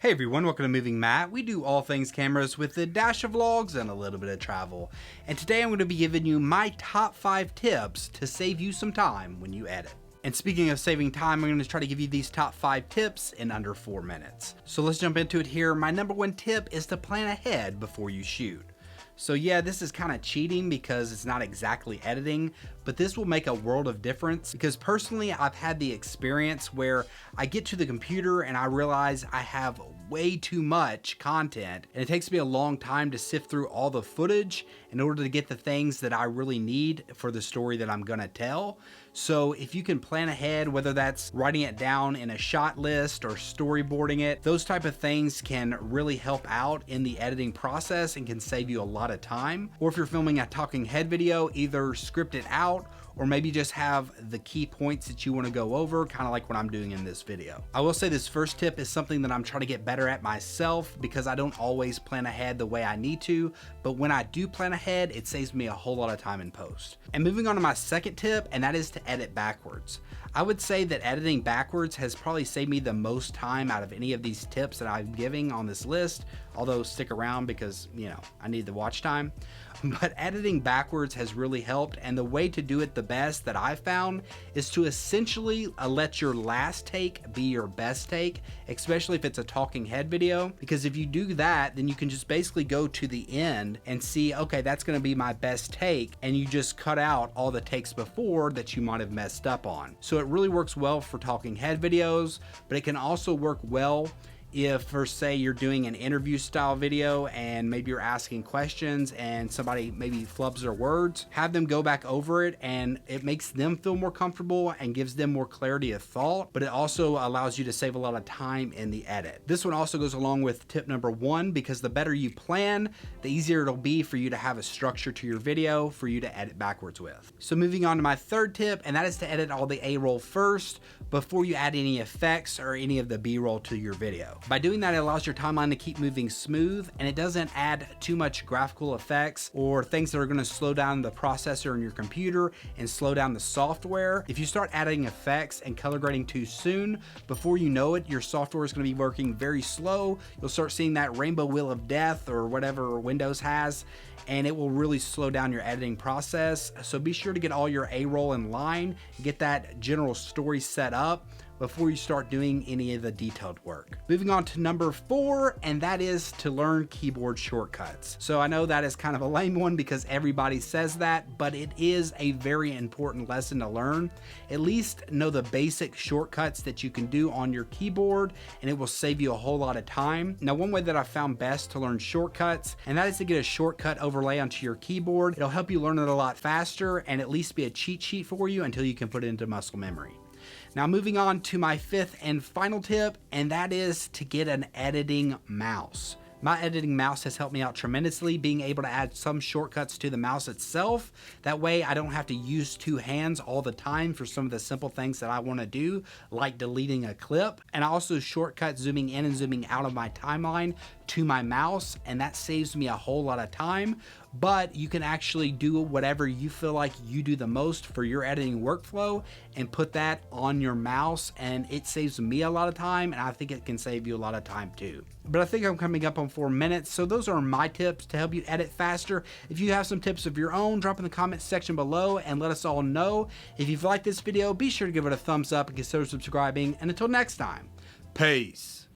Hey everyone, welcome to Moving Matt. We do all things cameras with a dash of vlogs and a little bit of travel. And today I'm going to be giving you my top 5 tips to save you some time when you edit. And speaking of saving time, I'm going to try to give you these top 5 tips in under 4 minutes. So let's jump into it here. My number 1 tip is to plan ahead before you shoot. So yeah, this is kind of cheating because it's not exactly editing, but this will make a world of difference because personally I've had the experience where I get to the computer and I realize I have way too much content and it takes me a long time to sift through all the footage in order to get the things that I really need for the story that I'm gonna tell. So if you can plan ahead, whether that's writing it down in a shot list or storyboarding it, those type of things can really help out in the editing process and can save you a lot of time. Or if you're filming a talking head video, either script it out or maybe just have the key points that you want to go over, kind of like what I'm doing in this video. I will say this first tip is something that I'm trying to get better at myself because I don't always plan ahead the way I need to, but when I do plan ahead, it saves me a whole lot of time in post. And moving on to my second tip, and that is to edit backwards. I would say that editing backwards has probably saved me the most time out of any of these tips that I'm giving on this list, although stick around because, you know, I need the watch time. But editing backwards has really helped, and the way to do it the best that I've found is to essentially let your last take be your best take, especially if it's a talking head video, because if you do that, then you can just basically go to the end and see, okay, that's going to be my best take, and you just cut out all the takes before that you might have messed up on. So it really works well for talking head videos, but it can also work well if, for say, you're doing an interview style video and maybe you're asking questions and somebody maybe flubs their words, have them go back over it and it makes them feel more comfortable and gives them more clarity of thought, but it also allows you to save a lot of time in the edit. This one also goes along with tip number 1 because the better you plan, the easier it'll be for you to have a structure to your video for you to edit backwards with. So moving on to my third tip, and that is to edit all the A-roll first before you add any effects or any of the B-roll to your video. By doing that, it allows your timeline to keep moving smooth and it doesn't add too much graphical effects or things that are going to slow down the processor in your computer and slow down the software. If you start adding effects and color grading too soon, before you know it, your software is going to be working very slow. You'll start seeing that rainbow wheel of death or whatever Windows has, and it will really slow down your editing process. So be sure to get all your A-roll in line, get that general story set up before you start doing any of the detailed work. Moving on to number 4, and that is to learn keyboard shortcuts. So I know that is kind of a lame one because everybody says that, but it is a very important lesson to learn. At least know the basic shortcuts that you can do on your keyboard, and it will save you a whole lot of time. Now, one way that I found best to learn shortcuts, and that is to get a shortcut overlay onto your keyboard. It'll help you learn it a lot faster and at least be a cheat sheet for you until you can put it into muscle memory. Now moving on to my 5th and final tip, and that is to get an editing mouse. My editing mouse has helped me out tremendously, being able to add some shortcuts to the mouse itself. That way I don't have to use 2 hands all the time for some of the simple things that I want to do, like deleting a clip. And I also shortcut zooming in and zooming out of my timeline to my mouse, and that saves me a whole lot of time. But you can actually do whatever you feel like you do the most for your editing workflow and put that on your mouse, and it saves me a lot of time, and I think it can save you a lot of time too. But I think I'm coming up on 4 minutes, so those are my tips to help you edit faster. If you have some tips of your own, drop in the comments section below and let us all know. If you've liked this video, be sure to give it a thumbs up and consider subscribing, and until next time, peace.